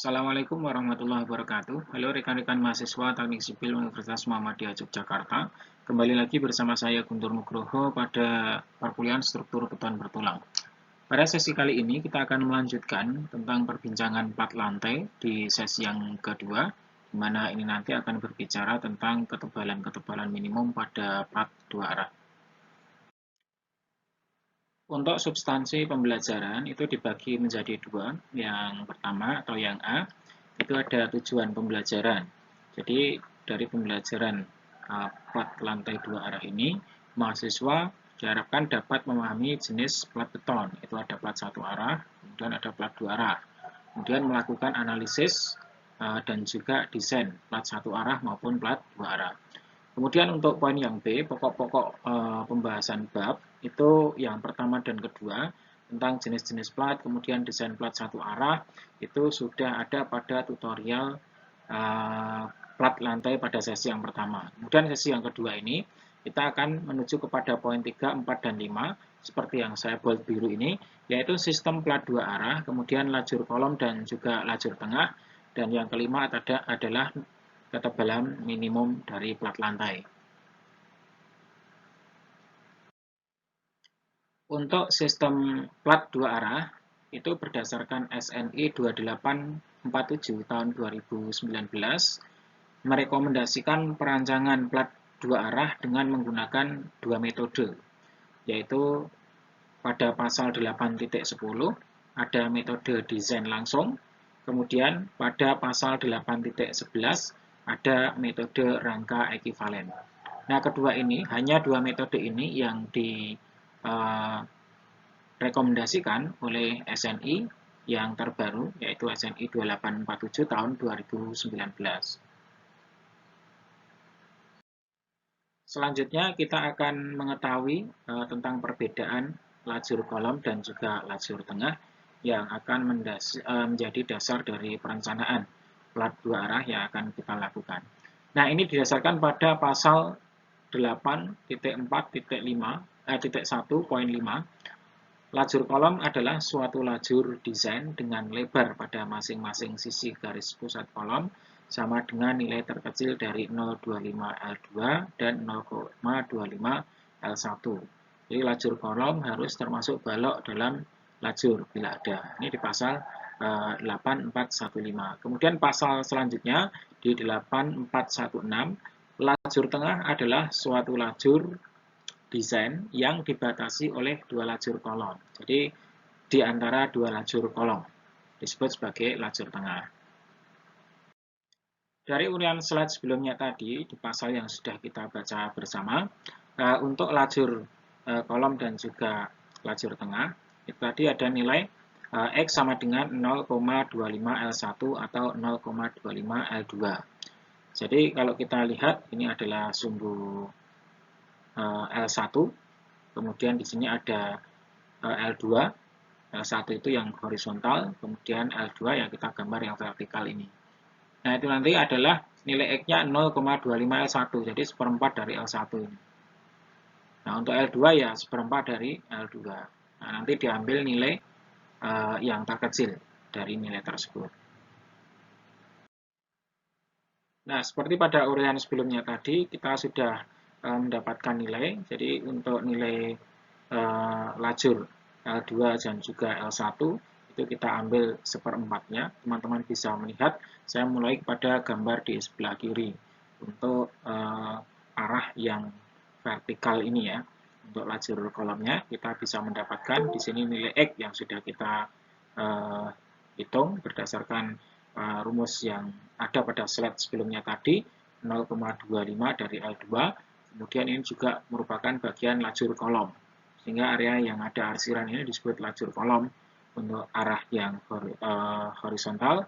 Assalamualaikum warahmatullahi wabarakatuh. Halo rekan-rekan mahasiswa Teknik Sipil Universitas Muhammadiyah Yogyakarta. Kembali lagi bersama saya Guntur Nugroho pada perkuliahan struktur kebutuhan bertulang. Pada sesi kali ini kita akan melanjutkan tentang perbincangan plat lantai di sesi yang kedua, di mana ini nanti akan berbicara tentang ketebalan-ketebalan minimum pada plat dua arah. Untuk substansi pembelajaran itu dibagi menjadi dua. Yang pertama atau yang A, itu ada tujuan pembelajaran. Jadi dari pembelajaran plat lantai dua arah ini, mahasiswa diharapkan dapat memahami jenis plat beton. Itu ada plat satu arah, kemudian ada plat dua arah. Kemudian melakukan analisis dan juga desain plat satu arah maupun plat dua arah. Kemudian untuk poin yang B, pokok-pokok pembahasan bab, itu yang pertama dan kedua, tentang jenis-jenis plat, kemudian desain plat satu arah, itu sudah ada pada tutorial plat lantai pada sesi yang pertama. Kemudian sesi yang kedua ini, kita akan menuju kepada poin 3, 4, dan 5, seperti yang saya bold biru ini, yaitu sistem plat dua arah, kemudian lajur kolom dan juga lajur tengah, dan yang kelima adalah ketebalan minimum dari plat lantai. Untuk sistem plat dua arah, itu berdasarkan SNI 2847 tahun 2019, merekomendasikan perancangan plat dua arah dengan menggunakan dua metode, yaitu pada pasal 8.10 ada metode desain langsung, kemudian pada pasal 8.11 ada metode rangka ekivalen. Nah, kedua ini, hanya dua metode ini yang direkomendasikan oleh SNI yang terbaru, yaitu SNI 2847 tahun 2019. Selanjutnya kita akan mengetahui tentang perbedaan lajur kolom dan juga lajur tengah yang akan menjadi dasar dari perencanaan plat dua arah yang akan kita lakukan. Nah, ini didasarkan pada pasal 8.4.1.5. Lajur kolom adalah suatu lajur desain dengan lebar pada masing-masing sisi garis pusat kolom sama dengan nilai terkecil dari 0,25L2 dan 0,25L1. Jadi lajur kolom harus termasuk balok dalam lajur bila ada. Ini di pasal 8415. Kemudian pasal selanjutnya di 8416, lajur tengah adalah suatu lajur desain yang dibatasi oleh dua lajur kolom. Jadi di antara dua lajur kolom disebut sebagai lajur tengah. Dari urian slide sebelumnya tadi, di pasal yang sudah kita baca bersama, untuk lajur kolom dan juga lajur tengah, itu tadi ada nilai X sama dengan 0,25L1 atau 0,25L2. Jadi kalau kita lihat, ini adalah sumbu L1, kemudian di sini ada L2, L1 itu yang horizontal, kemudian L2 yang kita gambar yang vertikal ini. Nah, itu nanti adalah nilai X-nya 0,25L1, jadi seperempat dari L1 ini. Nah, untuk L2 ya seperempat dari L2. Nah, nanti diambil nilai yang terkecil dari nilai tersebut. Nah, seperti pada uraian sebelumnya tadi, kita sudah mendapatkan nilai. Jadi, untuk nilai lajur L2 dan juga L1, itu kita ambil seperempatnya. Teman-teman bisa melihat, saya mulai pada gambar di sebelah kiri. Untuk arah yang vertikal ini ya, untuk lajur kolomnya, kita bisa mendapatkan di sini nilai X yang sudah kita hitung berdasarkan rumus yang ada pada slide sebelumnya tadi, 0,25 dari L2, kemudian ini juga merupakan bagian lajur kolom, sehingga area yang ada arsiran ini disebut lajur kolom untuk arah yang horizontal.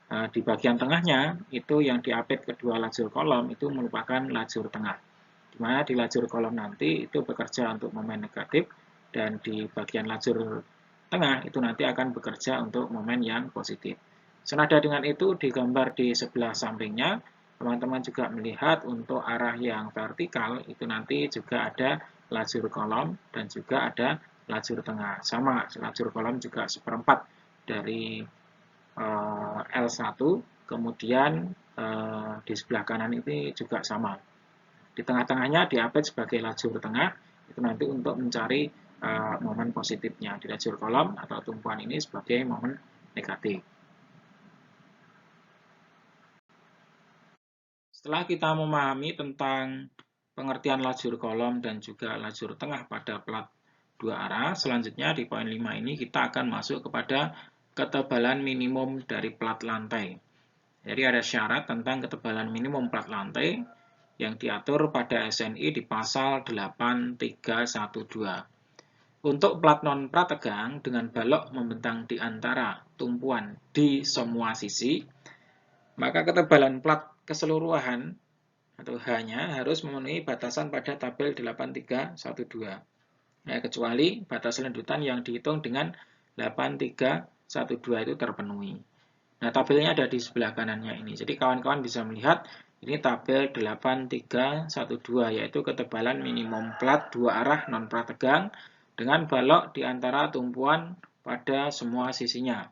Di bagian tengahnya, itu yang diapit kedua lajur kolom, itu merupakan lajur tengah, di mana di lajur kolom nanti itu bekerja untuk momen negatif, dan di bagian lajur tengah itu nanti akan bekerja untuk momen yang positif. Senada dengan itu, digambar di sebelah sampingnya, teman-teman juga melihat untuk arah yang vertikal, itu nanti juga ada lajur kolom dan juga ada lajur tengah. Sama, lajur kolom juga seperempat dari L1, kemudian di sebelah kanan ini juga sama. Di tengah-tengahnya diapit sebagai lajur tengah, itu nanti untuk mencari momen positifnya. Di lajur kolom atau tumpuan ini sebagai momen negatif. Setelah kita memahami tentang pengertian lajur kolom dan juga lajur tengah pada plat dua arah, selanjutnya di poin 5 ini kita akan masuk kepada ketebalan minimum dari plat lantai. Jadi ada syarat tentang ketebalan minimum plat lantai yang diatur pada SNI di pasal 8312. Untuk plat non-prategang dengan balok membentang di antara tumpuan di semua sisi, maka ketebalan plat keseluruhan atau H-nya harus memenuhi batasan pada tabel 8312. Ya, kecuali batas lanjutan yang dihitung dengan 8312 itu terpenuhi. Nah, tabelnya ada di sebelah kanannya ini. Jadi kawan-kawan bisa melihat ini tabel 8312, yaitu ketebalan minimum plat dua arah non-prategang dengan balok di antara tumpuan pada semua sisinya.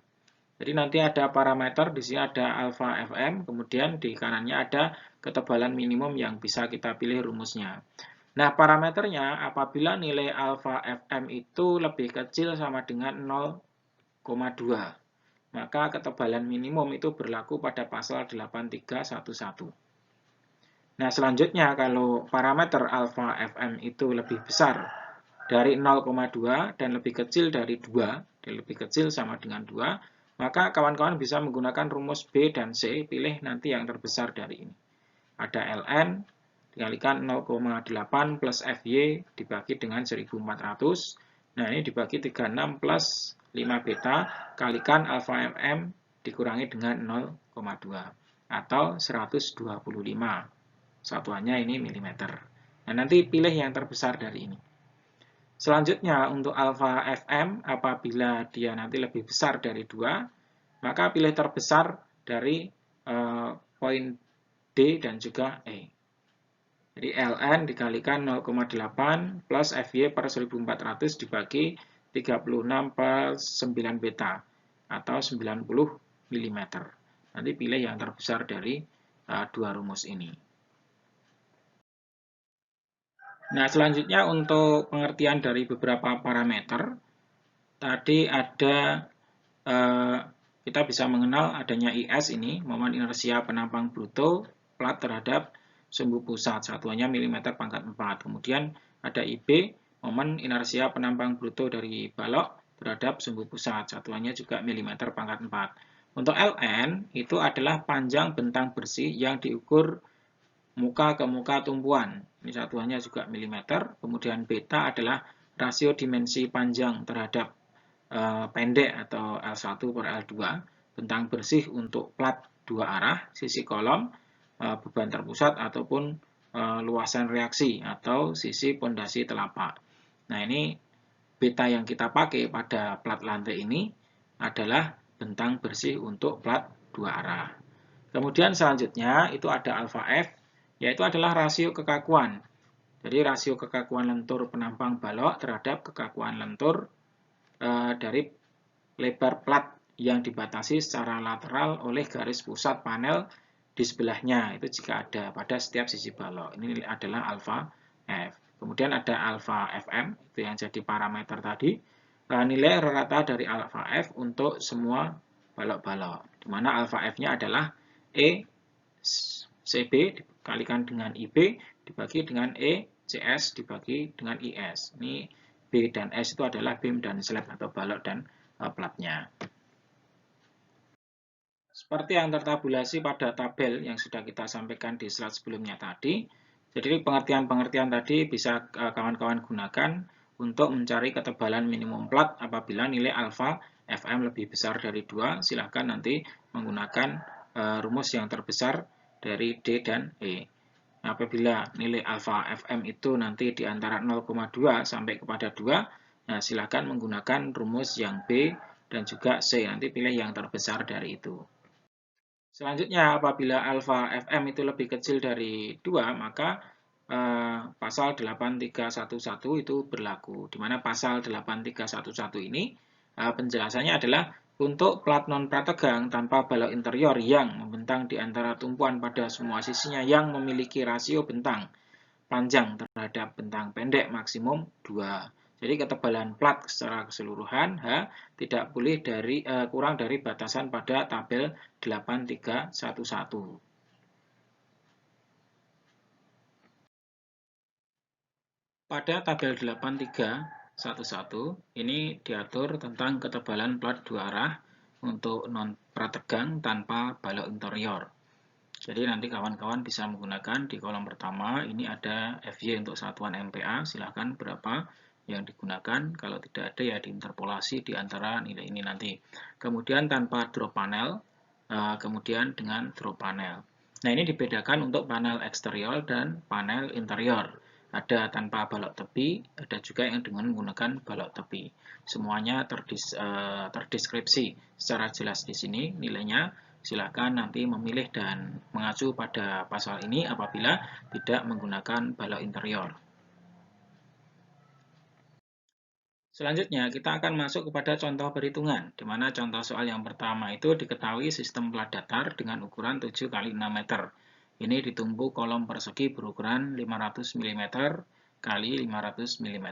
Jadi nanti ada parameter, di sini ada alfa FM, kemudian di kanannya ada ketebalan minimum yang bisa kita pilih rumusnya. Nah, parameternya apabila nilai alfa FM itu lebih kecil sama dengan 0,2, maka ketebalan minimum itu berlaku pada pasal 8311. Nah, selanjutnya kalau parameter alfa FM itu lebih besar dari 0,2 dan lebih kecil dari 2, dan lebih kecil sama dengan 2, maka kawan-kawan bisa menggunakan rumus B dan C, pilih nanti yang terbesar dari ini. Ada ln dikalikan 0,8 plus FY dibagi dengan 1400. Nah, ini dibagi 36 plus 5 beta kalikan alfa mm dikurangi dengan 0,2 atau 125. Satuannya ini milimeter. Nah, nanti pilih yang terbesar dari ini. Selanjutnya untuk alfa FM apabila dia nanti lebih besar dari 2, maka pilih terbesar dari poin D dan juga E. Jadi ln dikalikan 0,8 plus FY per 1400 dibagi 36 per 9 beta atau 90 mm. Nanti pilih yang terbesar dari dua rumus ini. Nah, selanjutnya untuk pengertian dari beberapa parameter, tadi ada kita bisa mengenal adanya IS ini, momen inersia penampang bruto plat terhadap sumbu pusat, satuannya milimeter pangkat 4. Kemudian ada IB, momen inersia penampang bruto dari balok terhadap sumbu pusat, satuannya juga milimeter pangkat 4. Untuk LN itu adalah panjang bentang bersih yang diukur muka ke muka tumpuan. Ini satuannya juga milimeter. Kemudian beta adalah rasio dimensi panjang terhadap pendek atau L1 per L2. Bentang bersih untuk plat dua arah, sisi kolom, beban terpusat ataupun luasan reaksi atau sisi pondasi telapak. Nah, ini beta yang kita pakai pada plat lantai ini adalah bentang bersih untuk plat dua arah. Kemudian selanjutnya itu ada alfa F, yaitu adalah rasio kekakuan. Jadi rasio kekakuan lentur penampang balok terhadap kekakuan lentur dari lebar plat yang dibatasi secara lateral oleh garis pusat panel di sebelahnya. Itu jika ada pada setiap sisi balok. Ini adalah alfa F. Kemudian ada alfa FM, itu yang jadi parameter tadi. Nilai rata dari alfa F untuk semua balok-balok. Di mana alfa F-nya adalah E CB dikalikan dengan IB dibagi dengan E CS dibagi dengan IS. Ini B dan S itu adalah beam dan slab atau balok dan platnya. Seperti yang tertabulasi pada tabel yang sudah kita sampaikan di slide sebelumnya tadi. Jadi pengertian-pengertian tadi bisa kawan-kawan gunakan untuk mencari ketebalan minimum plat apabila nilai alfa FM lebih besar dari 2. Silahkan nanti menggunakan rumus yang terbesar dari D dan E. Apabila nilai alfa FM itu nanti di antara 0,2 sampai kepada 2, nah silakan menggunakan rumus yang B dan juga C. Nanti pilih yang terbesar dari itu. Selanjutnya, apabila alfa FM itu lebih kecil dari 2, maka pasal 8311 itu berlaku. Di mana pasal 8311 ini penjelasannya adalah Untuk plat non-prategang tanpa balok interior yang membentang di antara tumpuan pada semua sisinya yang memiliki rasio bentang panjang terhadap bentang pendek maksimum 2. Jadi ketebalan plat secara keseluruhan H tidak boleh kurang dari batasan pada tabel 8311. Pada tabel 8311 ini diatur tentang ketebalan plat dua arah untuk non-prategang tanpa balok interior. Jadi nanti kawan-kawan bisa menggunakan di kolom pertama, ini ada FY untuk satuan MPa, silahkan berapa yang digunakan, kalau tidak ada ya diinterpolasi di antara nilai ini nanti. Kemudian tanpa drop panel, kemudian dengan drop panel. Nah ini dibedakan untuk panel eksterior dan panel interior. Ada tanpa balok tepi, ada juga yang dengan menggunakan balok tepi. Semuanya terdeskripsi secara jelas di sini nilainya. Silakan nanti memilih dan mengacu pada pasal ini apabila tidak menggunakan balok interior. Selanjutnya, kita akan masuk kepada contoh perhitungan, di mana contoh soal yang pertama itu diketahui sistem plat datar dengan ukuran 7 x 6 meter. Ini ditumpu kolom persegi berukuran 500 mm x 500 mm.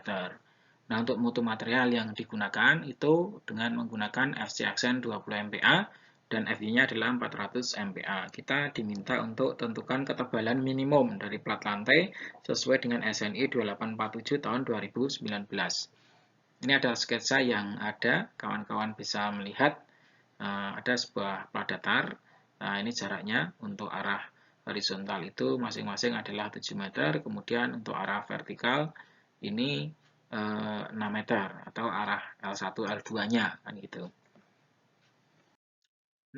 Nah, untuk mutu material yang digunakan itu dengan menggunakan FC aksen 20 MPa dan FY-nya adalah 400 MPa. Kita diminta untuk tentukan ketebalan minimum dari plat lantai sesuai dengan SNI 2847 tahun 2019. Ini ada sketsa yang ada, kawan-kawan bisa melihat ada sebuah plat datar. Nah, ini jaraknya untuk arah horizontal itu masing-masing adalah 7 meter, kemudian untuk arah vertikal ini 6 meter atau arah L1 L2-nya kan gitu.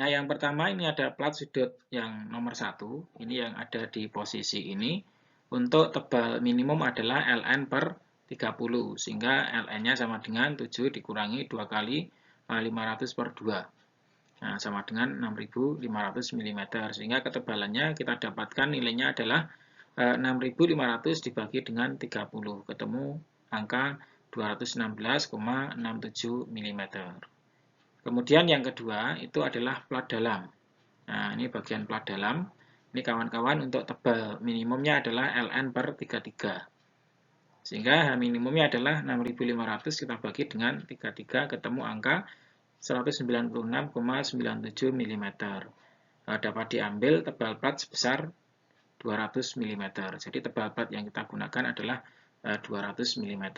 Nah, yang pertama ini ada plat sudut yang nomor 1, ini yang ada di posisi ini. Untuk tebal minimum adalah ln per 30, sehingga ln-nya sama dengan 7 dikurangi 2 kali 500 per 2. Nah, sama dengan 6.500 mm, sehingga ketebalannya kita dapatkan nilainya adalah 6.500 dibagi dengan 30, ketemu angka 216,67 mm. Kemudian yang kedua itu adalah plat dalam. Nah, ini bagian plat dalam. Ini kawan-kawan untuk tebal minimumnya adalah ln per 33. Sehingga H minimumnya adalah 6.500 kita bagi dengan 33 ketemu angka 196,97 mm. Dapat diambil tebal plat sebesar 200 mm. Jadi tebal plat yang kita gunakan adalah 200 mm.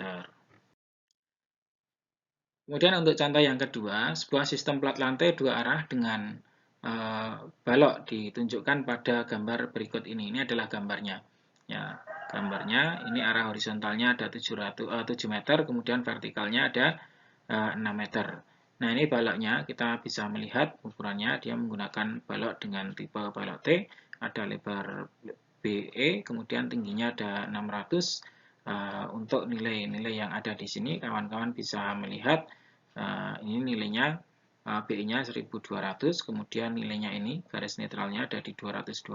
Kemudian untuk contoh yang kedua, sebuah sistem plat lantai dua arah dengan balok ditunjukkan pada gambar berikut ini. Ini adalah gambarnya. Ya, gambarnya ini arah horizontalnya ada 7 meter, kemudian vertikalnya ada 6 meter. Nah, ini baloknya kita bisa melihat ukurannya, dia menggunakan balok dengan tipe balok T, ada lebar BE, kemudian tingginya ada 600. Untuk nilai-nilai yang ada di sini, kawan-kawan bisa melihat ini nilainya BI-nya 1200, kemudian nilainya ini garis netralnya ada di 220,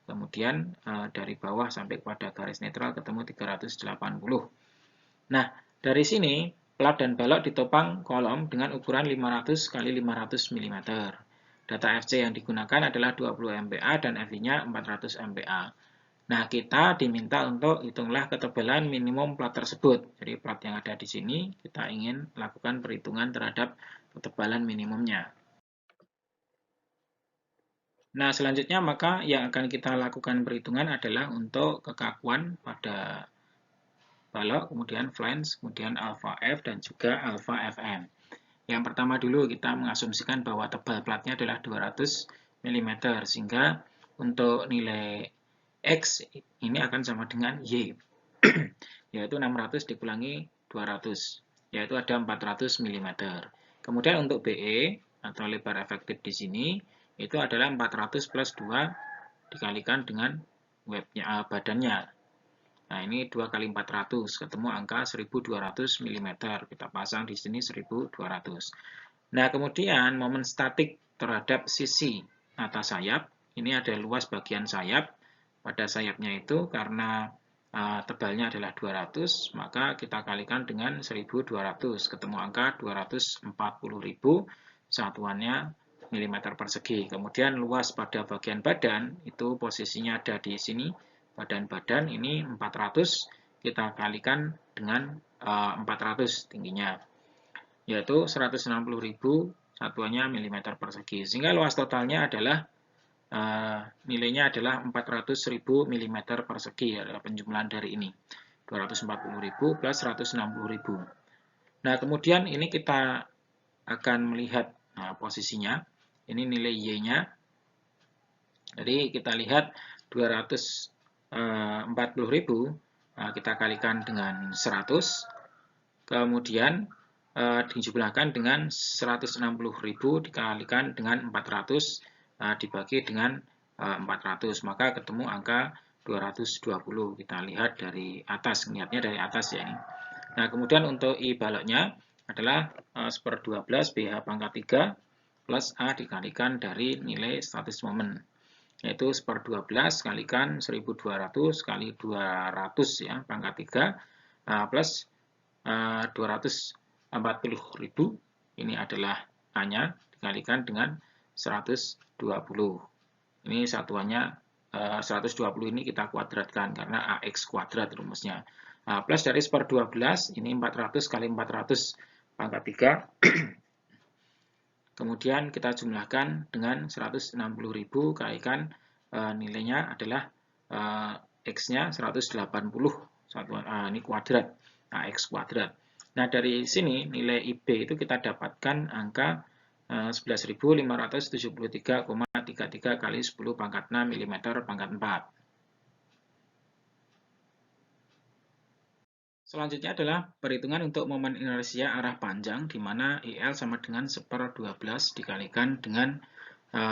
kemudian dari bawah sampai kepada garis netral ketemu 380. Nah, dari sini plat dan balok ditopang kolom dengan ukuran 500 x 500 mm. Data FC yang digunakan adalah 20 MPa dan FI-nya 400 MPa. Nah, kita diminta untuk hitunglah ketebalan minimum plat tersebut. Jadi, plat yang ada di sini, kita ingin lakukan perhitungan terhadap ketebalan minimumnya. Nah, selanjutnya maka yang akan kita lakukan perhitungan adalah untuk kekakuan pada balok, kemudian flange, kemudian alpha F, dan juga alpha FM. Yang pertama dulu kita mengasumsikan bahwa tebal platnya adalah 200 mm, sehingga untuk nilai X ini akan sama dengan Y, yaitu 600 dikurangi 200, yaitu ada 400 mm. Kemudian untuk BE, atau lebar efektif di sini, itu adalah 400 plus 2 dikalikan dengan badannya. Nah, ini 2 kali 400, ketemu angka 1200 mm. Kita pasang di sini 1200. Nah, kemudian momen statik terhadap sisi atas sayap, ini ada luas bagian sayap. Pada sayapnya itu karena tebalnya adalah 200, maka kita kalikan dengan 1200, ketemu angka 240.000, satuannya milimeter persegi. Kemudian luas pada bagian badan, itu posisinya ada di sini, badan-badan ini 400, kita kalikan dengan 400 tingginya, yaitu 160.000, satuannya milimeter persegi. Sehingga luas totalnya adalah nilainya adalah 400.000 mm persegi, adalah penjumlahan dari ini. 240.000 plus 160.000. Nah, kemudian ini kita akan melihat posisinya. Ini nilai Y-nya. Jadi kita lihat 240.000 kita kalikan dengan 100. Kemudian dijumlahkan dengan 160.000 dikalikan dengan 400 dibagi dengan 400, maka ketemu angka 220. Kita lihat dari atas, lihatnya dari atas ya ini. Nah, kemudian untuk I baloknya adalah 1/12 BH pangkat 3 plus A dikalikan dari nilai statis momen, yaitu 1/12 kalikan 1200 kali 200 ya, pangkat 3 plus 240.000, ini adalah A-nya, dikalikan dengan 120. Ini satuannya 120 ini kita kuadratkan karena AX kuadrat rumusnya. Plus dari 1/12, ini 400 kali 400 pangkat 3. Kemudian kita jumlahkan dengan 160.000 kalikan nilainya adalah X-nya 180. Ini kuadrat, AX kuadrat. Nah, dari sini nilai IB itu kita dapatkan angka 11.573,33 kali 10 pangkat 6 mm pangkat 4. Selanjutnya adalah perhitungan untuk momen inersia arah panjang, di mana IL sama dengan 1/12 dikalikan dengan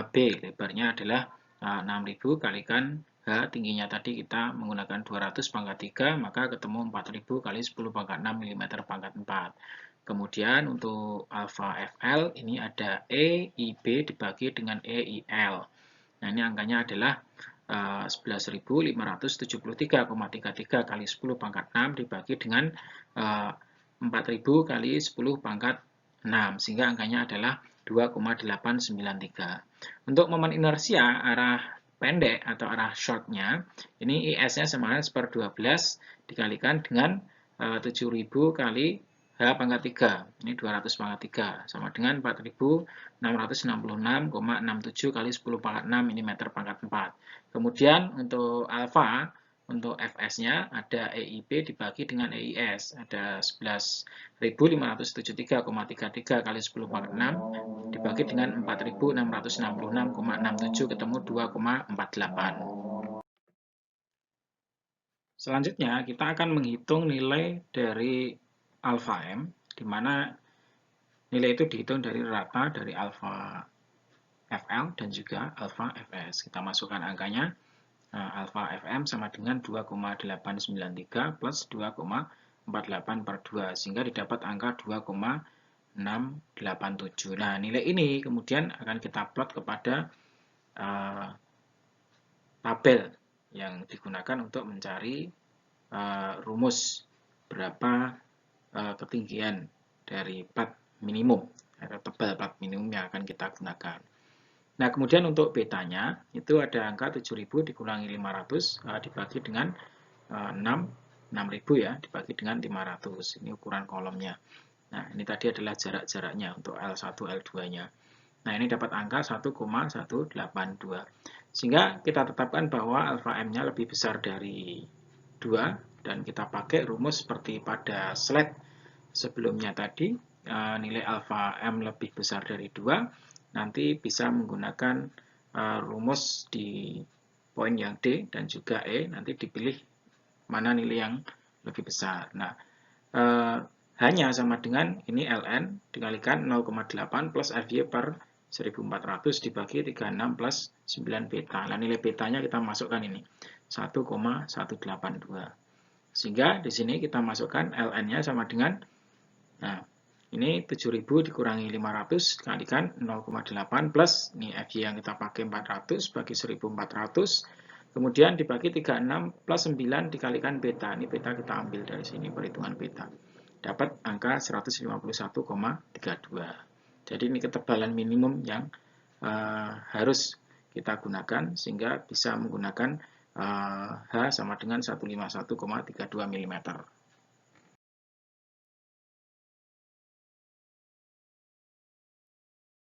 B, lebarnya adalah 6.000 kalikan H, tingginya tadi kita menggunakan 200 pangkat 3, maka ketemu 4.000 kali 10 pangkat 6 mm pangkat 4. Kemudian untuk alfa FL, ini ada E, IB dibagi dengan E, IL. Nah, ini angkanya adalah 11.573,33 kali 10 pangkat 6 dibagi dengan 4.000 kali 10 pangkat 6, sehingga angkanya adalah 2,893. Untuk momen inersia arah pendek atau arah short-nya, ini IS-nya sama dengan 1/12 dikalikan dengan 7.000 kali H pangkat 3, ini 200 pangkat 3, sama dengan 4.666,67 kali 10 pangkat 6 mm pangkat 4. Kemudian untuk alfa, untuk Fs-nya ada EIB dibagi dengan EIS, ada 11.573,33 kali 10 pangkat 6 dibagi dengan 4.666,67, ketemu 2,48. Selanjutnya, kita akan menghitung nilai dari alfa M, di mana nilai itu dihitung dari rata dari alfa FL dan juga alfa Fs. Kita masukkan angkanya, alfa Fm sama dengan 2,893 plus 2,48/2, sehingga didapat angka 2,687. Nah, nilai ini kemudian akan kita plot kepada tabel yang digunakan untuk mencari rumus berapa ketinggian dari plat minimum atau tebal plat minimum yang akan kita gunakan. Nah, kemudian untuk betanya itu ada angka 7.000 dikurangi 500 dibagi dengan 6.000 ya, dibagi dengan 500. Ini ukuran kolomnya. Nah, ini tadi adalah jarak-jaraknya untuk L1, L2-nya. Nah, ini dapat angka 1,182. Sehingga kita tetapkan bahwa alfa M-nya lebih besar dari 2, dan kita pakai rumus seperti pada slide sebelumnya tadi, nilai alfa M lebih besar dari 2, nanti bisa menggunakan rumus di poin yang D dan juga E, nanti dipilih mana nilai yang lebih besar. Nah, hanya sama dengan ini ln dikalikan 0,8 plus FY per 1400 dibagi 36 plus 9 beta. Nah, nilai betanya kita masukkan ini 1,182. Sehingga di sini kita masukkan ln-nya sama dengan, nah, ini 7.000 dikurangi 500 kalikan 0,8 plus ini FY yang kita pakai 400 bagi 1400. Kemudian dibagi 36 plus 9 dikalikan beta. Ini beta kita ambil dari sini, perhitungan beta. Dapat angka 151,32. Jadi ini ketebalan minimum yang harus kita gunakan sehingga bisa menggunakan H sama dengan 151,32 mm.